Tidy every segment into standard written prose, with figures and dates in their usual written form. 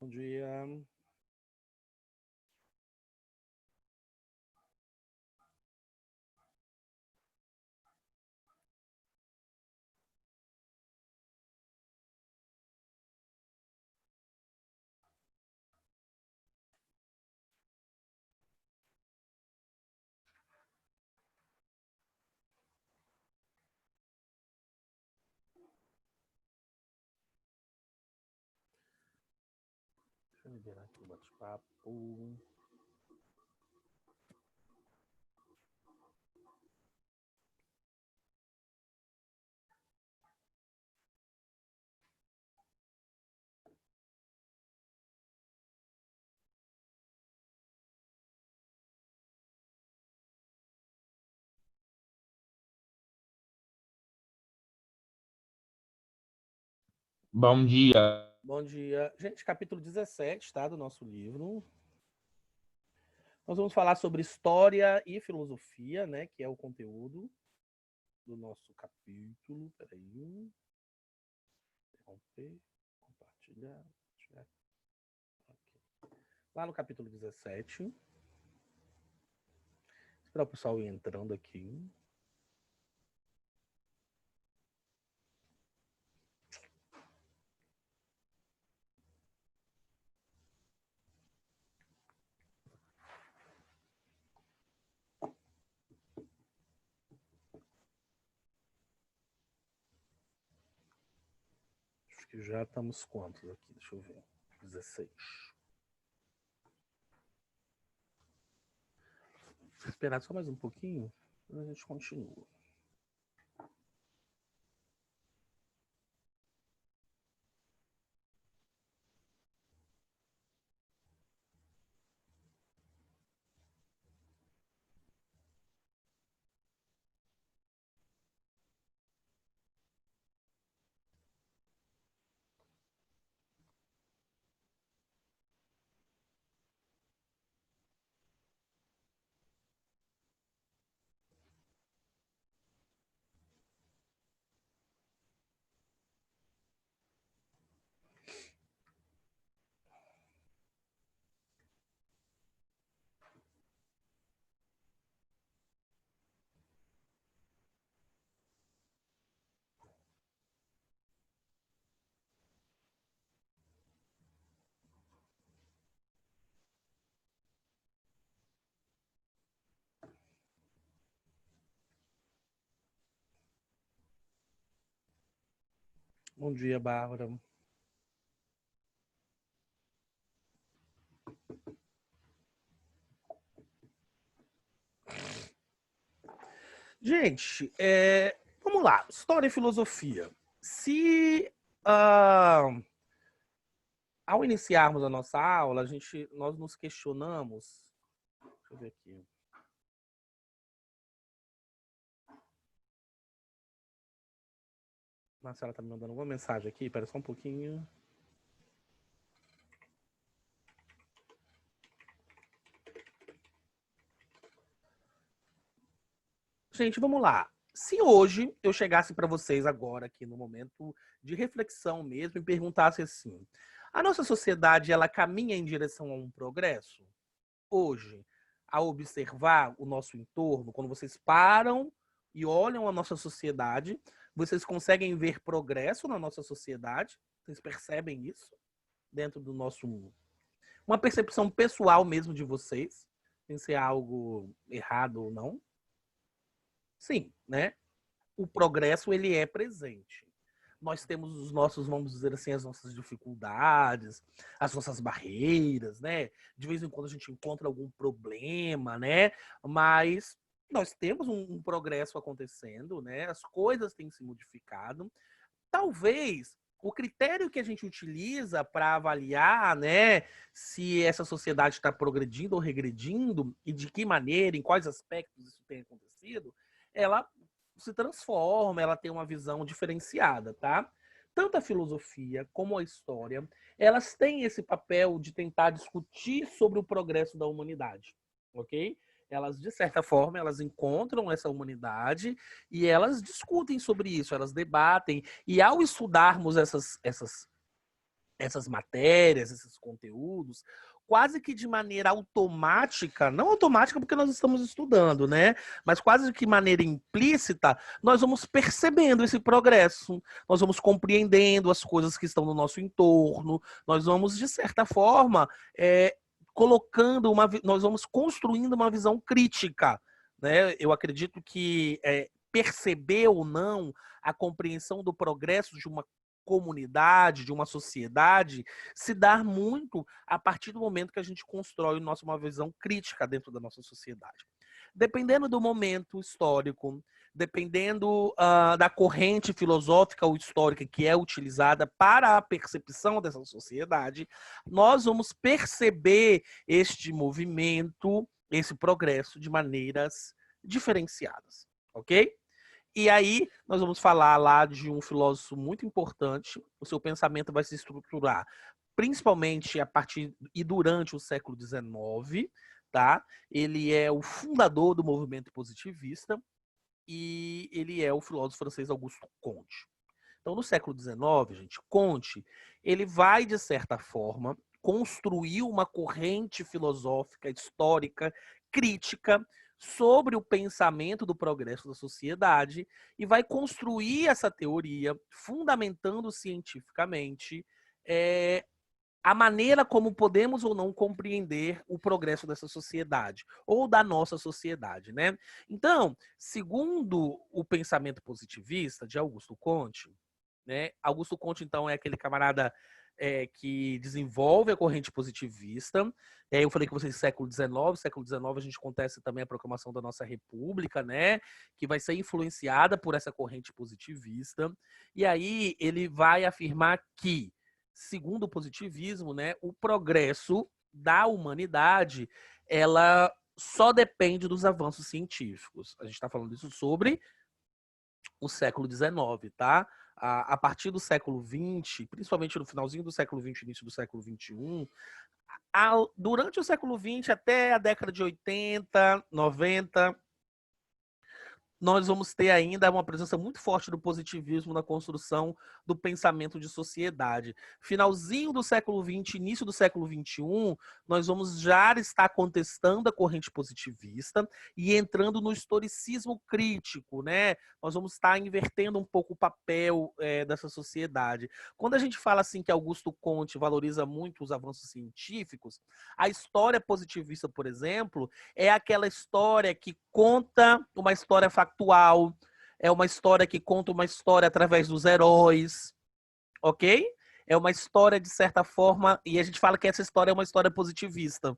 Bom dia. Deixa eu liberar aqui o bate-papo. Bom dia. Bom dia. Gente, capítulo 17, tá? Do nosso livro. Nós vamos falar sobre história e filosofia, né? Que é o conteúdo do nosso capítulo. Peraí. Interromper. Compartilhar. Aqui. Lá no capítulo 17. Esperar o pessoal ir entrando aqui. Acho que já estamos quantos aqui? Deixa eu ver. 16. Vou esperar só mais um pouquinho, a gente continua. Bom dia, Bárbara. Gente, vamos lá. História e filosofia. Se ao iniciarmos a nossa aula, nós nos questionamos. Deixa eu ver aqui. Marcela tá me mandando uma mensagem aqui, espera só um pouquinho. Gente, vamos lá. Se hoje eu chegasse para vocês agora, aqui no momento de reflexão mesmo, e perguntasse assim: a nossa sociedade ela caminha em direção a um progresso? Hoje, ao observar o nosso entorno, quando vocês param e olham a nossa sociedade, vocês conseguem ver progresso na nossa sociedade? Vocês percebem isso dentro do nosso... Uma percepção pessoal mesmo de vocês, sem ser algo errado ou não? Sim, né? O progresso, ele é presente. Nós temos os nossos, vamos dizer assim, as nossas dificuldades, as nossas barreiras, né? De vez em quando a gente encontra algum problema, né? Mas nós temos um progresso acontecendo, né? As coisas têm se modificado. Talvez o critério que a gente utiliza para avaliar, né, se essa sociedade está progredindo ou regredindo e de que maneira, em quais aspectos isso tem acontecido, ela se transforma, ela tem uma visão diferenciada, tá? Tanto a filosofia como a história, elas têm esse papel de tentar discutir sobre o progresso da humanidade, ok? Elas, de certa forma, elas encontram essa humanidade e elas discutem sobre isso, elas debatem. E ao estudarmos essas matérias, esses conteúdos, quase que de maneira automática, não automática porque nós estamos estudando, né? Mas quase que de maneira implícita, nós vamos percebendo esse progresso, nós vamos compreendendo as coisas que estão no nosso entorno, nós vamos, de certa forma, nós vamos construindo uma visão crítica, né? Eu acredito que perceber ou não a compreensão do progresso de uma comunidade, de uma sociedade, se dá muito a partir do momento que a gente constrói uma visão crítica dentro da nossa sociedade. Dependendo do momento histórico, dependendo da corrente filosófica ou histórica que é utilizada para a percepção dessa sociedade, nós vamos perceber este movimento, esse progresso de maneiras diferenciadas, ok? E aí, nós vamos falar lá de um filósofo muito importante. O seu pensamento vai se estruturar principalmente a partir e durante o século XIX, tá? Ele é o fundador do movimento positivista e ele é o filósofo francês Auguste Comte. Então, no século XIX, gente, Comte, ele vai, de certa forma, construir uma corrente filosófica, histórica, crítica, sobre o pensamento do progresso da sociedade e vai construir essa teoria, fundamentando cientificamente a maneira como podemos ou não compreender o progresso dessa sociedade, ou da nossa sociedade, né? Então, segundo o pensamento positivista de Auguste Comte, né? Auguste Comte, então, é aquele camarada que desenvolve a corrente positivista. Eu falei que vocês século XIX a gente acontece também a proclamação da nossa república, né? Que vai ser influenciada por essa corrente positivista. E aí ele vai afirmar que, segundo o positivismo, né, o progresso da humanidade, ela só depende dos avanços científicos. A gente está falando isso sobre o século XIX, tá? A partir do século XX, principalmente no finalzinho do século XX, início do século XXI, durante o século XX até a década de 80, 90, nós vamos ter ainda uma presença muito forte do positivismo na construção do pensamento de sociedade. Finalzinho do século XX, início do século XXI, nós vamos já estar contestando a corrente positivista e entrando no historicismo crítico, né? Nós vamos estar invertendo um pouco o papel dessa sociedade. Quando a gente fala assim que Auguste Comte valoriza muito os avanços científicos, a história positivista, por exemplo, é aquela história que conta uma história factual, é uma história que conta uma história através dos heróis, ok? É uma história, de certa forma, e a gente fala que essa história é uma história positivista.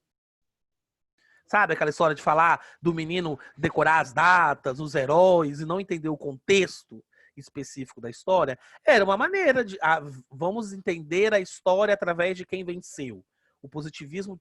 Sabe aquela história de falar do menino decorar as datas, os heróis, e não entender o contexto específico da história? Era uma maneira de... vamos entender a história através de quem venceu. O positivismo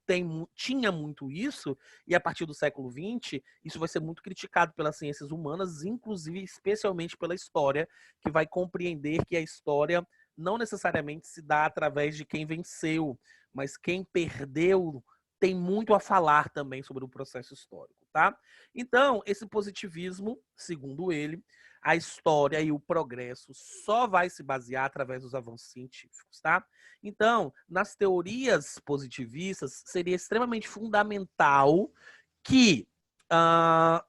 tinha muito isso, e a partir do século XX, isso vai ser muito criticado pelas ciências humanas, inclusive, especialmente pela história, que vai compreender que a história não necessariamente se dá através de quem venceu, mas quem perdeu tem muito a falar também sobre o processo histórico, tá? Então, esse positivismo, segundo ele, a história e o progresso só vai se basear através dos avanços científicos, tá? Então, nas teorias positivistas, seria extremamente fundamental que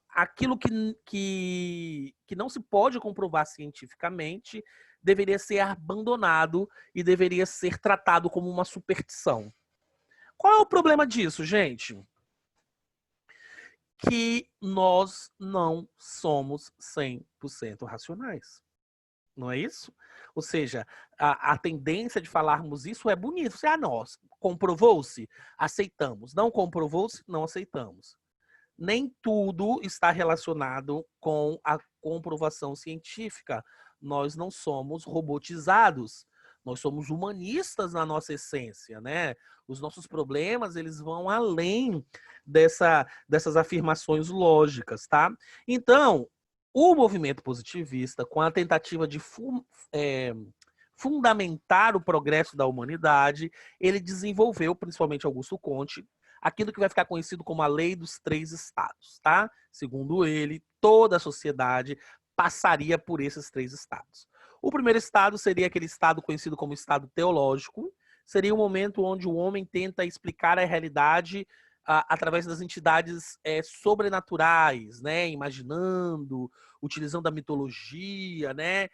aquilo que não se pode comprovar cientificamente deveria ser abandonado e deveria ser tratado como uma superstição. Qual é o problema disso, gente? Que nós não somos 100% racionais. Não é isso? Ou seja, a tendência de falarmos isso é bonito. Você, não, comprovou-se? Aceitamos. Não comprovou-se? Não aceitamos. Nem tudo está relacionado com a comprovação científica. Nós não somos robotizados. Nós somos humanistas na nossa essência, né? Os nossos problemas, eles vão além dessas afirmações lógicas, tá? Então, o movimento positivista, com a tentativa de fundamentar o progresso da humanidade, ele desenvolveu, principalmente Auguste Comte, aquilo que vai ficar conhecido como a Lei dos Três Estados, tá? Segundo ele, toda a sociedade passaria por esses três estados. O primeiro estado seria aquele estado conhecido como estado teológico. seria o momento onde o homem tenta explicar a realidade através das entidades sobrenaturais, né? Imaginando, utilizando a mitologia, né?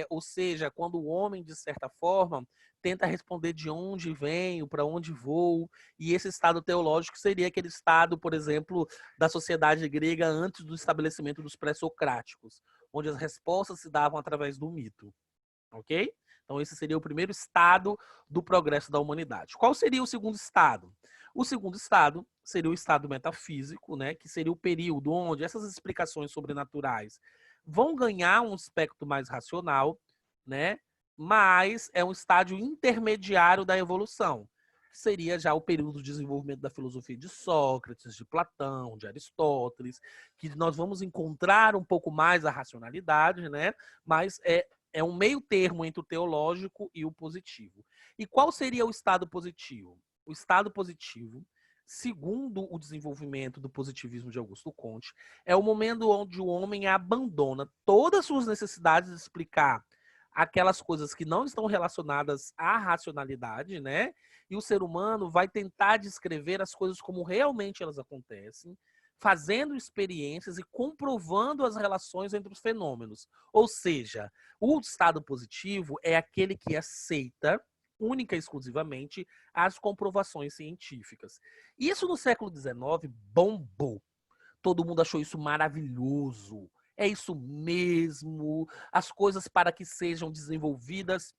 Ou seja, quando o homem, de certa forma, tenta responder de onde venho, para onde vou, e esse estado teológico seria aquele estado, por exemplo, da sociedade grega antes do estabelecimento dos pré-socráticos, onde as respostas se davam através do mito, ok? Então esse seria o primeiro estado do progresso da humanidade. Qual seria o segundo estado? O segundo estado seria o estado metafísico, né, que seria o período onde essas explicações sobrenaturais vão ganhar um aspecto mais racional, né, mas é um estágio intermediário da evolução. Seria já o período de desenvolvimento da filosofia de Sócrates, de Platão, de Aristóteles, que nós vamos encontrar um pouco mais a racionalidade, né, mas é um meio termo entre o teológico e o positivo. E qual seria o estado positivo? O estado positivo, segundo o desenvolvimento do positivismo de Augusto Comte, é o momento onde o homem abandona todas as suas necessidades de explicar aquelas coisas que não estão relacionadas à racionalidade, né? E o ser humano vai tentar descrever as coisas como realmente elas acontecem, fazendo experiências e comprovando as relações entre os fenômenos. Ou seja, o estado positivo é aquele que aceita única e exclusivamente as comprovações científicas. Isso no século XIX bombou. Todo mundo achou isso maravilhoso. É isso mesmo. As coisas, para que sejam desenvolvidas,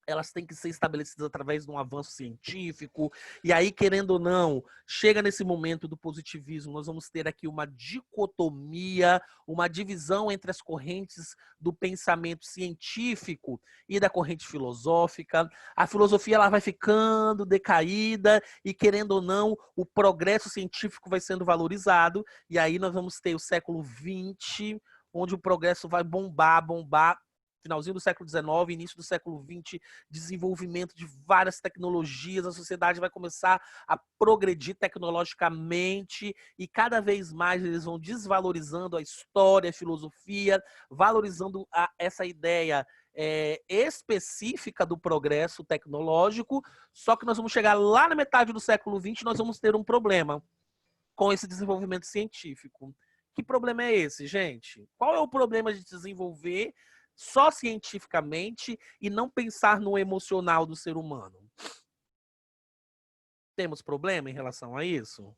elas têm que ser estabelecidas através de um avanço científico. E aí, querendo ou não, chega nesse momento do positivismo, nós vamos ter aqui uma dicotomia, uma divisão entre as correntes do pensamento científico e da corrente filosófica. A filosofia ela vai ficando decaída e, querendo ou não, o progresso científico vai sendo valorizado. E aí nós vamos ter o século XX, onde o progresso vai bombar, finalzinho do século XIX, início do século XX, desenvolvimento de várias tecnologias, a sociedade vai começar a progredir tecnologicamente e cada vez mais eles vão desvalorizando a história, a filosofia, valorizando essa ideia específica do progresso tecnológico, só que nós vamos chegar lá na metade do século XX e nós vamos ter um problema com esse desenvolvimento científico. Que problema é esse, gente? Qual é o problema de desenvolver só cientificamente e não pensar no emocional do ser humano? Temos problema em relação a isso?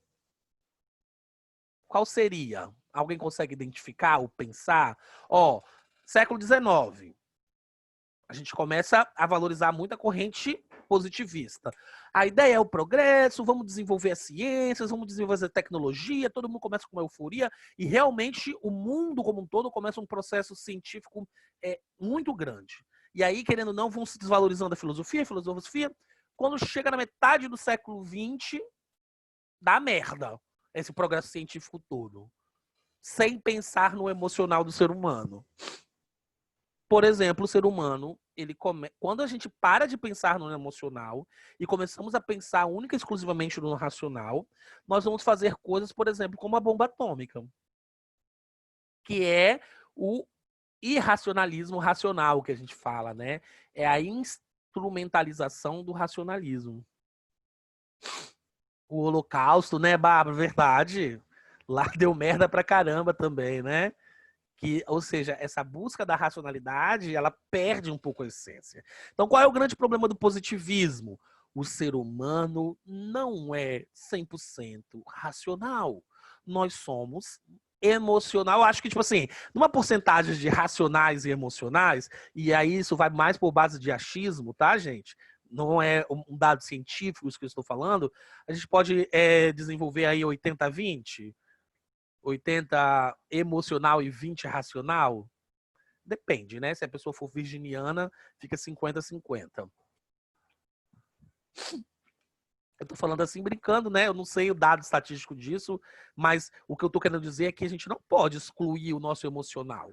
Qual seria? Alguém consegue identificar ou pensar? Século XIX. A gente começa a valorizar muito a corrente positivista. A ideia é o progresso, vamos desenvolver as ciências, vamos desenvolver a tecnologia, todo mundo começa com uma euforia e realmente o mundo como um todo começa um processo científico muito grande. E aí, querendo ou não, vão se desvalorizando a filosofia. Quando chega na metade do século XX, dá merda esse progresso científico todo, sem pensar no emocional do ser humano. Por exemplo, o ser humano, quando a gente para de pensar no emocional e começamos a pensar única e exclusivamente no racional, nós vamos fazer coisas, por exemplo, como a bomba atômica, que é o irracionalismo racional que a gente fala, né? É a instrumentalização do racionalismo. O Holocausto, né, Bárbara? Verdade. Lá deu merda pra caramba também, né? Ou seja, essa busca da racionalidade, ela perde um pouco a essência. Então, qual é o grande problema do positivismo? O ser humano não é 100% racional. Nós somos emocional. Eu acho que, tipo assim, numa porcentagem de racionais e emocionais, e aí isso vai mais por base de achismo, tá, gente? Não é um dado científico isso que eu estou falando. A gente pode desenvolver aí 80-20. 80 emocional e 20 racional? Depende, né? Se a pessoa for virginiana, fica 50-50. Eu tô falando assim brincando, né? Eu não sei o dado estatístico disso, mas o que eu tô querendo dizer é que a gente não pode excluir o nosso emocional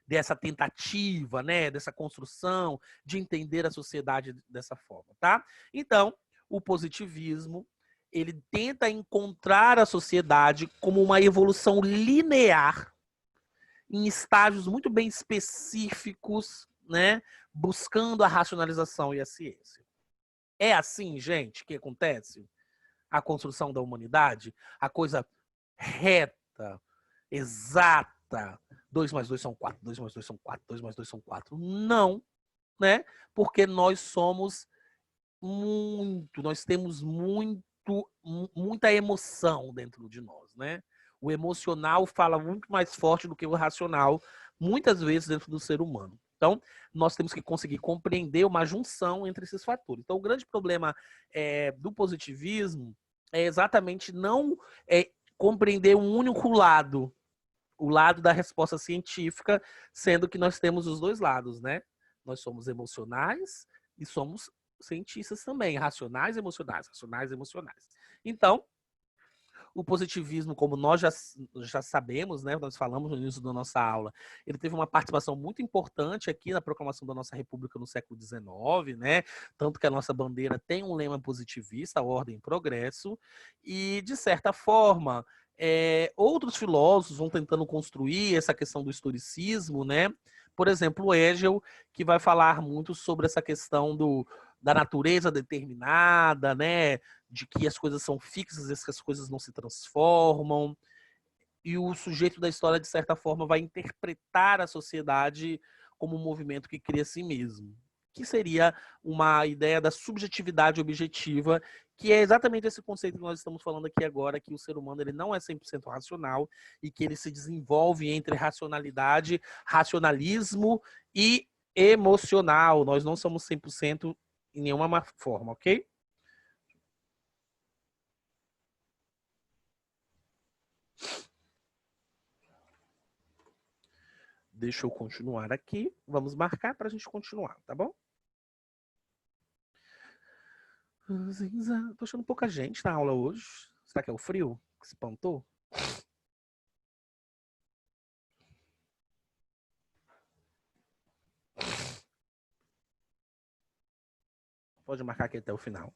dessa tentativa, né? Dessa construção de entender a sociedade dessa forma, tá? Então, o positivismo, ele tenta encontrar a sociedade como uma evolução linear em estágios muito bem específicos, né, buscando a racionalização e a ciência. É assim, gente, que acontece? A construção da humanidade? A coisa reta, exata. 2 mais 2 são 4, 2 mais 2 são 4, 2 mais 2 são 4. Não, né? Porque nós somos nós temos muita emoção dentro de nós, né? O emocional fala muito mais forte do que o racional, muitas vezes dentro do ser humano. Então, nós temos que conseguir compreender uma junção entre esses fatores. Então, o grande problema do positivismo é exatamente não compreender um único lado, o lado da resposta científica, sendo que nós temos os dois lados, né? Nós somos emocionais e somos cientistas também, racionais e emocionais, racionais e emocionais. Então, o positivismo, como nós já sabemos, né, nós falamos no início da nossa aula, ele teve uma participação muito importante aqui na proclamação da nossa República no século XIX, né, tanto que a nossa bandeira tem um lema positivista, ordem e progresso, e, de certa forma, outros filósofos vão tentando construir essa questão do historicismo, né, por exemplo, o Hegel, que vai falar muito sobre essa questão da natureza determinada, né, de que as coisas são fixas, que as coisas não se transformam, e o sujeito da história, de certa forma, vai interpretar a sociedade como um movimento que cria a si mesmo, que seria uma ideia da subjetividade objetiva, que é exatamente esse conceito que nós estamos falando aqui agora, que o ser humano ele não é 100% racional e que ele se desenvolve entre racionalidade, racionalismo e emocional. Nós não somos 100% em nenhuma forma, ok? Deixa eu continuar aqui. Vamos marcar para a gente continuar, tá bom? Tô achando pouca gente na aula hoje. Será que é o frio que espantou? Pode marcar aqui até o final.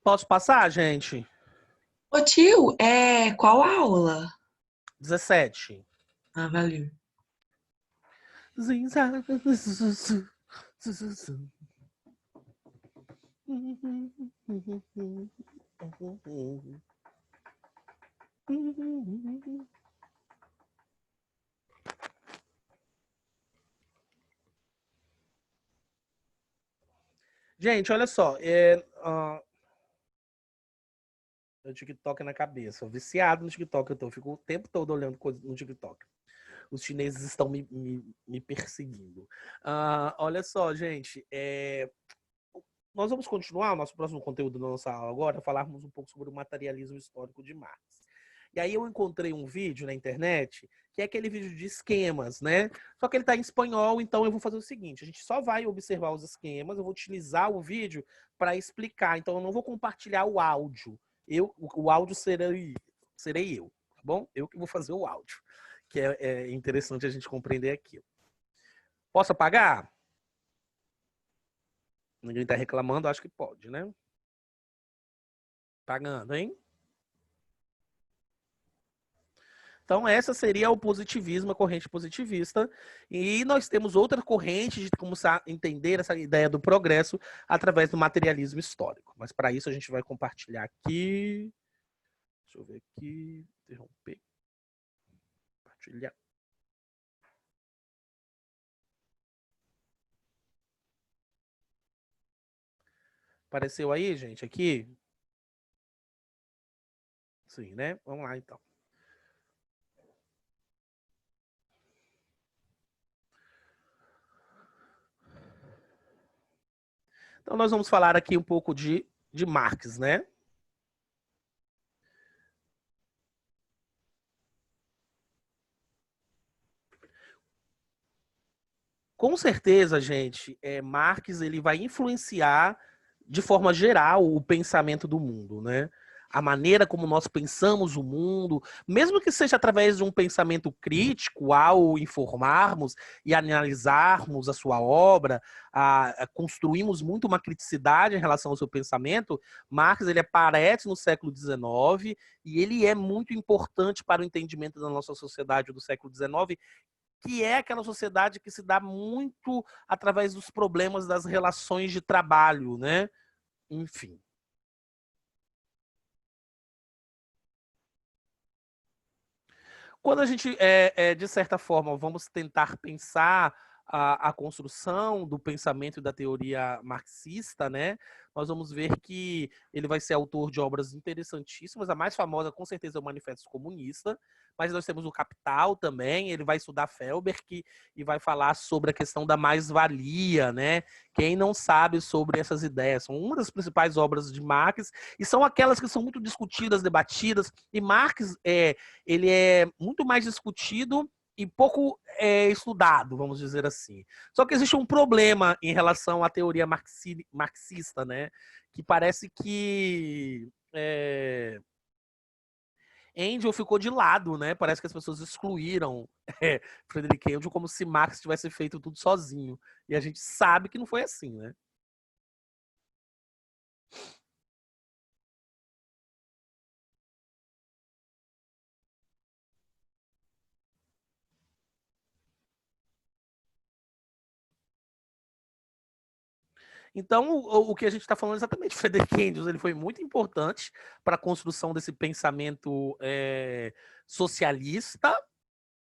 Posso passar, gente? Ô tio, qual aula? 17. Ah, valeu. Gente, olha só. O TikTok na cabeça. Eu viciado no TikTok. Eu fico o tempo todo olhando coisas no TikTok. Os chineses estão me perseguindo. Olha só, gente. Nós vamos continuar o nosso próximo conteúdo da nossa aula agora, falarmos um pouco sobre o materialismo histórico de Marx. E aí eu encontrei um vídeo na internet, que é aquele vídeo de esquemas, né? Só que ele está em espanhol, então eu vou fazer o seguinte, a gente só vai observar os esquemas, eu vou utilizar o vídeo para explicar, então eu não vou compartilhar o áudio. O áudio serei eu, tá bom? Eu que vou fazer o áudio, que é interessante a gente compreender aquilo. Posso apagar? Ninguém está reclamando, acho que pode, né? Pagando, hein? Então, essa seria o positivismo, a corrente positivista. E nós temos outra corrente de começar a entender essa ideia do progresso através do materialismo histórico. Mas para isso a gente vai compartilhar aqui. Deixa eu ver aqui. Interromper. Compartilhar. Apareceu aí, gente, aqui? Sim, né? Vamos lá, então. Então, nós vamos falar aqui um pouco de Marx, né? Com certeza, gente, Marx ele vai influenciar de forma geral o pensamento do mundo, né? A maneira como nós pensamos o mundo, mesmo que seja através de um pensamento crítico, ao informarmos e analisarmos a sua obra, construímos muito uma criticidade em relação ao seu pensamento. Marx ele aparece no século XIX e ele é muito importante para o entendimento da nossa sociedade do século XIX, que é aquela sociedade que se dá muito através dos problemas das relações de trabalho, né? Enfim. Quando a gente, de certa forma, vamos tentar pensar a construção do pensamento e da teoria marxista, né? Nós vamos ver que ele vai ser autor de obras interessantíssimas. A mais famosa, com certeza, é o Manifesto Comunista, mas nós temos o Capital também. Ele vai estudar Feuerbach e vai falar sobre a questão da mais-valia, né? Quem não sabe sobre essas ideias? São uma das principais obras de Marx e são aquelas que são muito discutidas, debatidas. E Marx ele é muito mais discutido e pouco estudado, vamos dizer assim. Só que existe um problema em relação à teoria marxista, né? Que parece que Engels ficou de lado, né? Parece que as pessoas excluíram Friedrich Engels como se Marx tivesse feito tudo sozinho. E a gente sabe que não foi assim, né? Então, o que a gente está falando é exatamente, Friedrich Engels, ele foi muito importante para a construção desse pensamento socialista,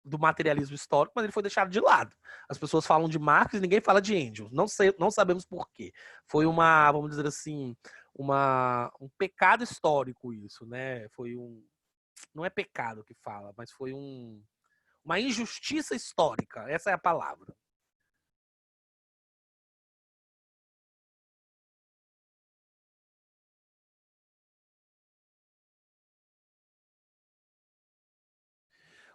do materialismo histórico, mas ele foi deixado de lado. As pessoas falam de Marx e ninguém fala de Engels. Não sei, não sabemos por quê. Foi uma, vamos dizer assim, um pecado histórico isso, né? Foi não é pecado que fala, mas foi uma injustiça histórica. Essa é a palavra.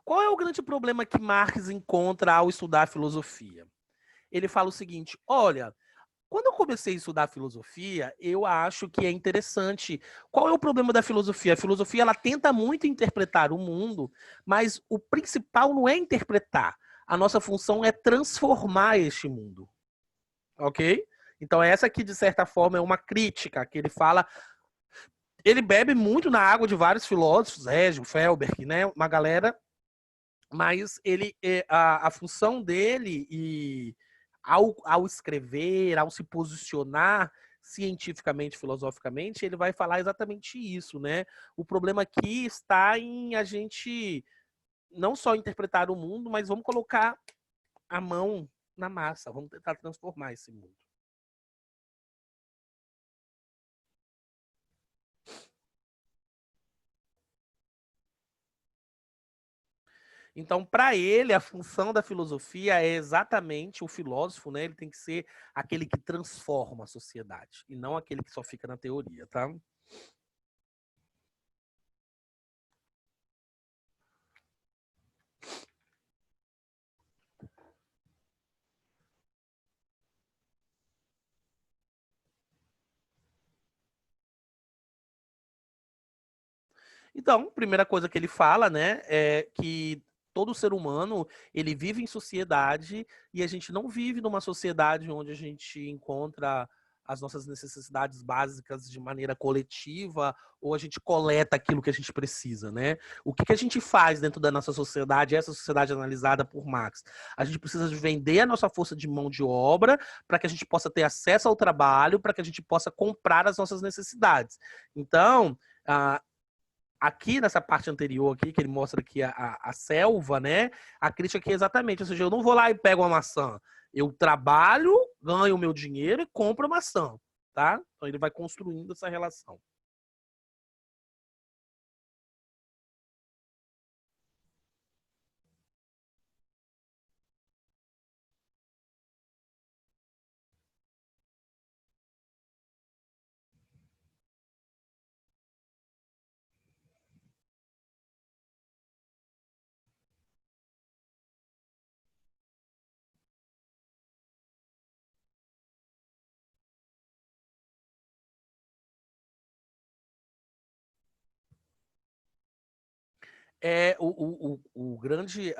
Qual é o grande problema que Marx encontra ao estudar a filosofia? Ele fala o seguinte: olha, quando eu comecei a estudar filosofia, eu acho que é interessante. Qual é o problema da filosofia? A filosofia ela tenta muito interpretar o mundo, mas o principal não é interpretar. A nossa função é transformar este mundo. Ok? Então, essa aqui, de certa forma, é uma crítica que ele fala. Ele bebe muito na água de vários filósofos, Hegel, Feuerbach, né? Uma galera, mas a função dele ao escrever, ao se posicionar cientificamente, filosoficamente, ele vai falar exatamente isso, né? O problema aqui está em a gente não só interpretar o mundo, mas vamos colocar a mão na massa, vamos tentar transformar esse mundo. Então, para ele, a função da filosofia é exatamente o filósofo, né? Ele tem que ser aquele que transforma a sociedade e não aquele que só fica na teoria, tá? Então, primeira coisa que ele fala, né, é que todo ser humano, ele vive em sociedade e a gente não vive numa sociedade onde a gente encontra as nossas necessidades básicas de maneira coletiva ou a gente coleta aquilo que a gente precisa, né? O que a gente faz dentro da nossa sociedade, essa sociedade analisada por Marx? A gente precisa de vender a nossa força de mão de obra para que a gente possa ter acesso ao trabalho, para que a gente possa comprar as nossas necessidades. Então, aqui nessa parte anterior aqui, que ele mostra aqui a selva, né? A crítica aqui é exatamente, ou seja, eu não vou lá e pego uma maçã. Eu trabalho, ganho o meu dinheiro e compro a maçã, tá? Então ele vai construindo essa relação. O grande,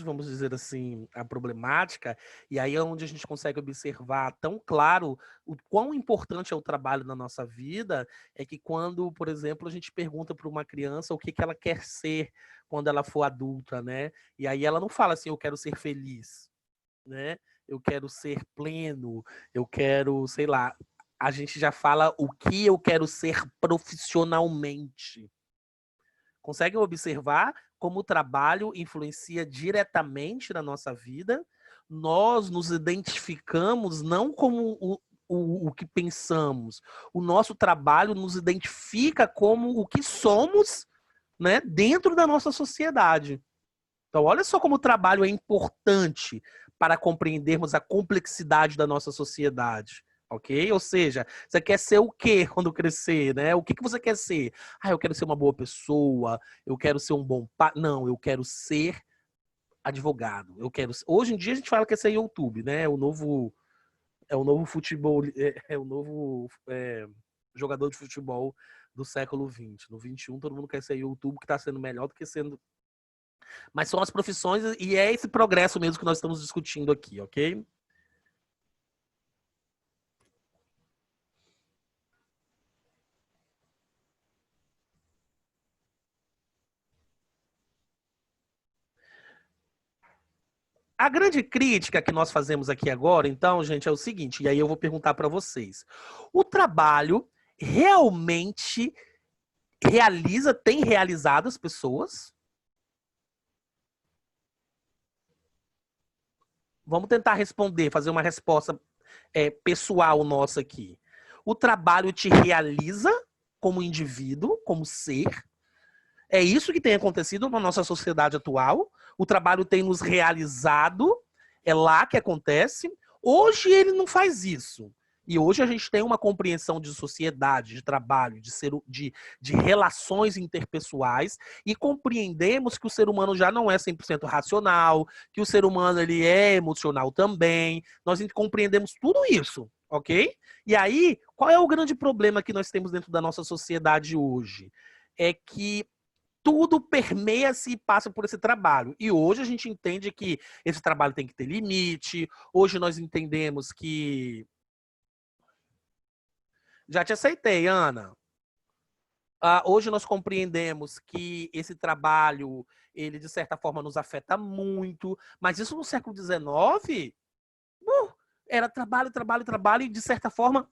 vamos dizer assim, a problemática, e aí é onde a gente consegue observar tão claro o quão importante é o trabalho na nossa vida, é que quando, por exemplo, a gente pergunta para uma criança o que ela quer ser quando ela for adulta, né? E aí ela não fala assim, eu quero ser feliz, né? Eu quero ser pleno, eu quero, sei lá, a gente já fala o que eu quero ser profissionalmente. Conseguem observar como o trabalho influencia diretamente na nossa vida? Nós nos identificamos não como o que pensamos. O nosso trabalho nos identifica como o que somos, né, dentro da nossa sociedade. Então, olha só como o trabalho é importante para compreendermos a complexidade da nossa sociedade. Ok? Ou seja, você quer ser o quê quando crescer, né? O que você quer ser? Ah, eu quero ser uma boa pessoa, eu quero ser um bom pai. Não, eu quero ser advogado. Eu quero. Hoje em dia a gente fala que é ser YouTube, né? É o novo futebol, é o novo jogador de futebol do século XX. No XXI, todo mundo quer ser YouTube, que está sendo melhor do que sendo. Mas são as profissões e é esse progresso mesmo que nós estamos discutindo aqui, ok? A grande crítica que nós fazemos aqui agora, então, gente, é o seguinte, e aí eu vou perguntar para vocês. O trabalho realmente tem realizado as pessoas? Vamos tentar responder, fazer uma resposta pessoal nossa aqui. O trabalho te realiza como indivíduo, como ser? É isso que tem acontecido na nossa sociedade atual. O trabalho tem nos realizado, é lá que acontece. Hoje ele não faz isso. E hoje a gente tem uma compreensão de sociedade, de trabalho, de relações interpessoais e compreendemos que o ser humano já não é 100% racional, que o ser humano ele é emocional também. Nós compreendemos tudo isso, ok? E aí, qual é o grande problema que nós temos dentro da nossa sociedade hoje? É que tudo permeia-se e passa por esse trabalho. E hoje a gente entende que esse trabalho tem que ter limite. Hoje nós entendemos que. Já te aceitei, Ana. Hoje nós compreendemos que esse trabalho, ele de certa forma nos afeta muito, mas isso no século XIX, era trabalho, trabalho, trabalho, e de certa forma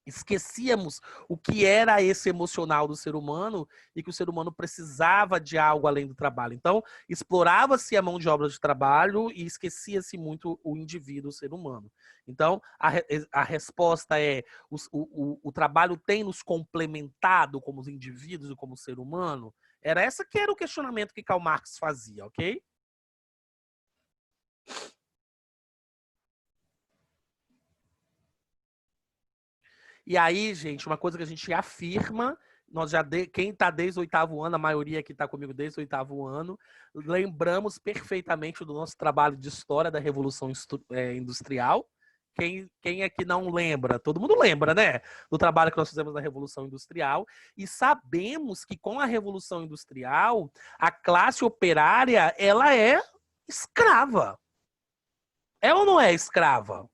esquecíamos o que era esse emocional do ser humano e que o ser humano precisava de algo além do trabalho. Então, explorava-se a mão de obra de trabalho e esquecia-se muito o indivíduo, o ser humano. Então, a resposta é: o trabalho tem nos complementado como indivíduos e como ser humano? Esse que era o questionamento que Karl Marx fazia, ok? E aí, gente, uma coisa que a gente afirma, quem está desde o 8º ano, a maioria que está comigo desde o 8º ano, lembramos perfeitamente do nosso trabalho de história da Revolução Industrial. Quem é que não lembra? Todo mundo lembra, né? Do trabalho que nós fizemos na Revolução Industrial. E sabemos que com a Revolução Industrial, a classe operária, ela é escrava. É ou não é escrava?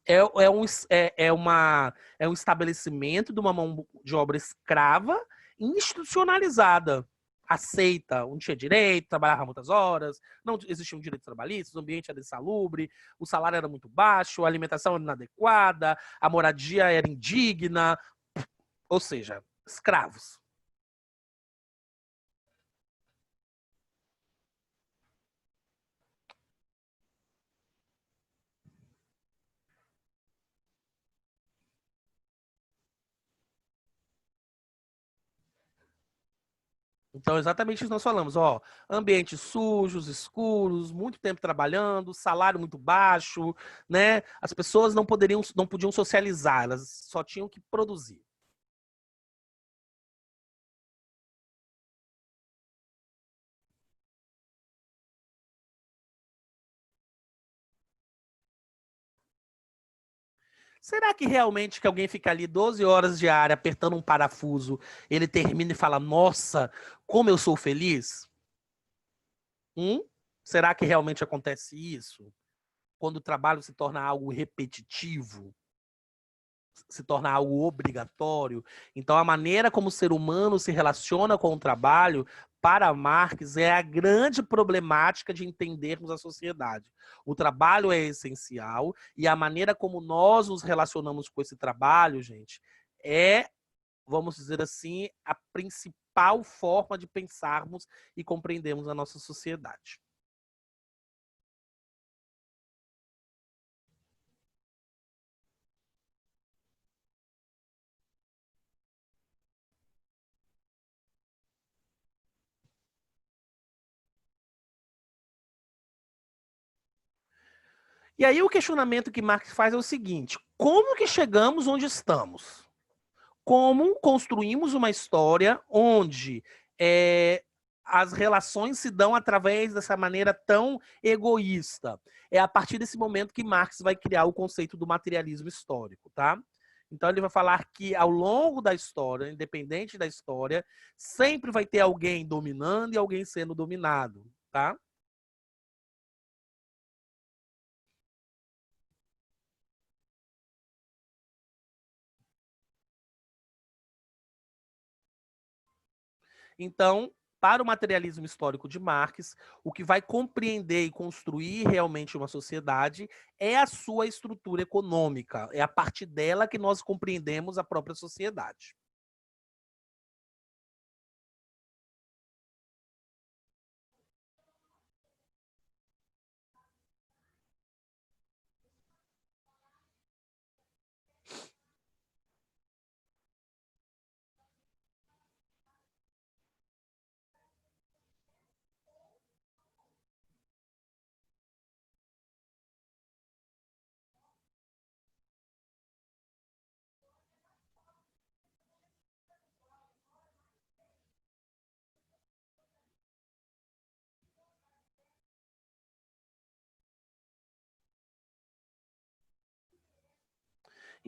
é um estabelecimento de uma mão de obra escrava institucionalizada, aceita, não tinha direito, trabalhava muitas horas, não existiam direitos trabalhistas, o ambiente era insalubre, o salário era muito baixo, a alimentação era inadequada, a moradia era indigna, ou seja, escravos. Então, exatamente isso que nós falamos, ó, ambientes sujos, escuros, muito tempo trabalhando, salário muito baixo, né? As pessoas não podiam socializar, elas só tinham que produzir. Será que realmente que alguém fica ali 12 horas diária apertando um parafuso, ele termina e fala, nossa, como eu sou feliz? Hum? Será que realmente acontece isso? Quando o trabalho se torna algo repetitivo, se torna algo obrigatório. Então, a maneira como o ser humano se relaciona com o trabalho, para Marx, é a grande problemática de entendermos a sociedade. O trabalho é essencial e a maneira como nós nos relacionamos com esse trabalho, gente, é, vamos dizer assim, a principal forma de pensarmos e compreendermos a nossa sociedade. E aí o questionamento que Marx faz é o seguinte: como que chegamos onde estamos? Como construímos uma história onde as relações se dão através dessa maneira tão egoísta? É a partir desse momento que Marx vai criar o conceito do materialismo histórico, tá? Então ele vai falar que ao longo da história, independente da história, sempre vai ter alguém dominando e alguém sendo dominado, tá? Então, para o materialismo histórico de Marx, o que vai compreender e construir realmente uma sociedade é a sua estrutura econômica. É a partir dela que nós compreendemos a própria sociedade.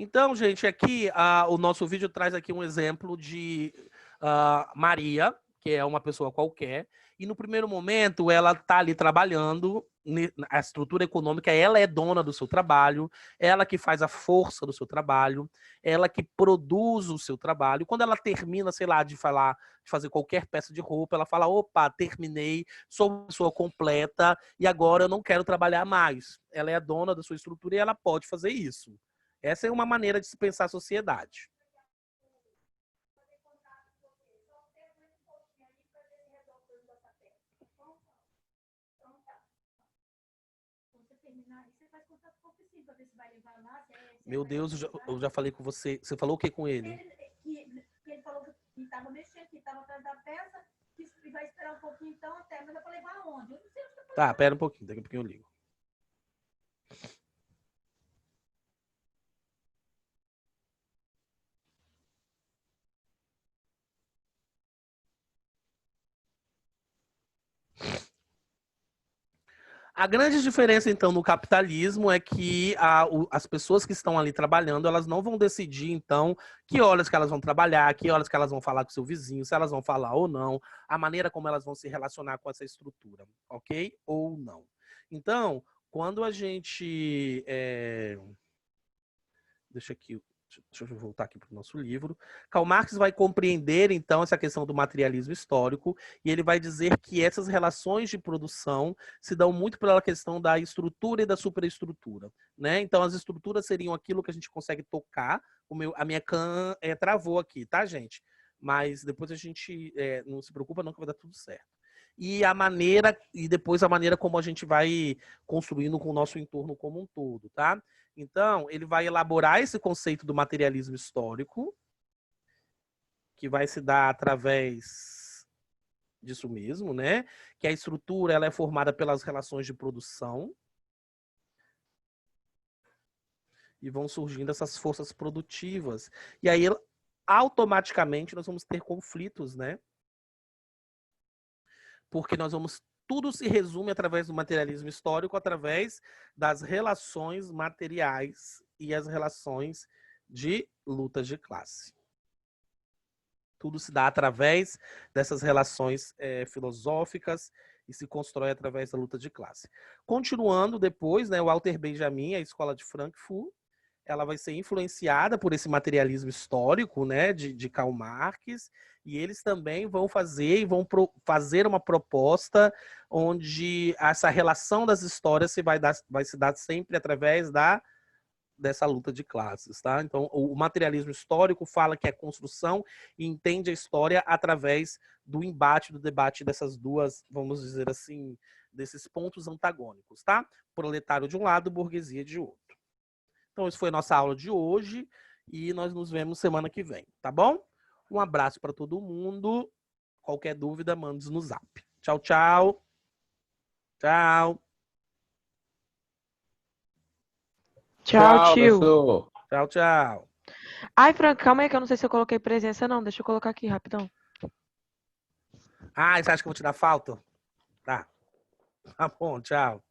Então, gente, aqui o nosso vídeo traz aqui um exemplo de Maria, que é uma pessoa qualquer, e no primeiro momento ela está ali trabalhando, a estrutura econômica, ela é dona do seu trabalho, ela que faz a força do seu trabalho, ela que produz o seu trabalho. Quando ela termina, sei lá, de fazer qualquer peça de roupa, ela fala, opa, terminei, sou uma pessoa completa e agora eu não quero trabalhar mais. Ela é a dona da sua estrutura e ela pode fazer isso. Essa é uma maneira de se pensar a sociedade. Meu Deus, eu já falei com você. Você falou o que com ele? Ele falou que estava mexendo, que estava atrás da peça, que vai esperar um pouquinho então até, mas eu falei, vai aonde? Eu não sei onde que eu tô. Tá, pera um pouquinho, daqui a pouquinho eu ligo. A grande diferença, então, no capitalismo é que as pessoas que estão ali trabalhando, elas não vão decidir, então, que horas que elas vão trabalhar, que horas que elas vão falar com o seu vizinho, se elas vão falar ou não, a maneira como elas vão se relacionar com essa estrutura, ok? Ou não. Então, quando a gente Deixa eu voltar aqui para o nosso livro. Karl Marx vai compreender, então, essa questão do materialismo histórico, e ele vai dizer que essas relações de produção se dão muito pela questão da estrutura e da superestrutura, né? Então, as estruturas seriam aquilo que a gente consegue tocar. A minha can travou aqui, tá, gente? Mas depois a gente não se preocupa não que vai dar tudo certo. E depois a maneira como a gente vai construindo com o nosso entorno como um todo, tá? Então, ele vai elaborar esse conceito do materialismo histórico, que vai se dar através disso mesmo, né? Que a estrutura ela é formada pelas relações de produção e vão surgindo essas forças produtivas. E aí, automaticamente, nós vamos ter conflitos, né? Porque tudo se resume através do materialismo histórico, através das relações materiais e as relações de lutas de classe. Tudo se dá através dessas relações filosóficas e se constrói através da luta de classe. Continuando depois, né, o Walter Benjamin, a Escola de Frankfurt, ela vai ser influenciada por esse materialismo histórico, né, de Karl Marx, e eles também vão fazer uma proposta onde essa relação das histórias vai se dar sempre através dessa luta de classes, tá? Então, o materialismo histórico fala que é construção e entende a história através do embate, do debate dessas duas, vamos dizer assim, desses pontos antagônicos, tá? Proletário de um lado, burguesia de outro. Então, isso foi a nossa aula de hoje e nós nos vemos semana que vem, tá bom? Um abraço para todo mundo. Qualquer dúvida, mande no zap. Tchau, tchau. Tchau. Tchau, tio. professor. Tchau, tchau. Ai, Franco, calma aí que eu não sei se eu coloquei presença, não. Deixa eu colocar aqui, rapidão. Ah, você acha que eu vou te dar falta? Tá. Tá bom, tchau.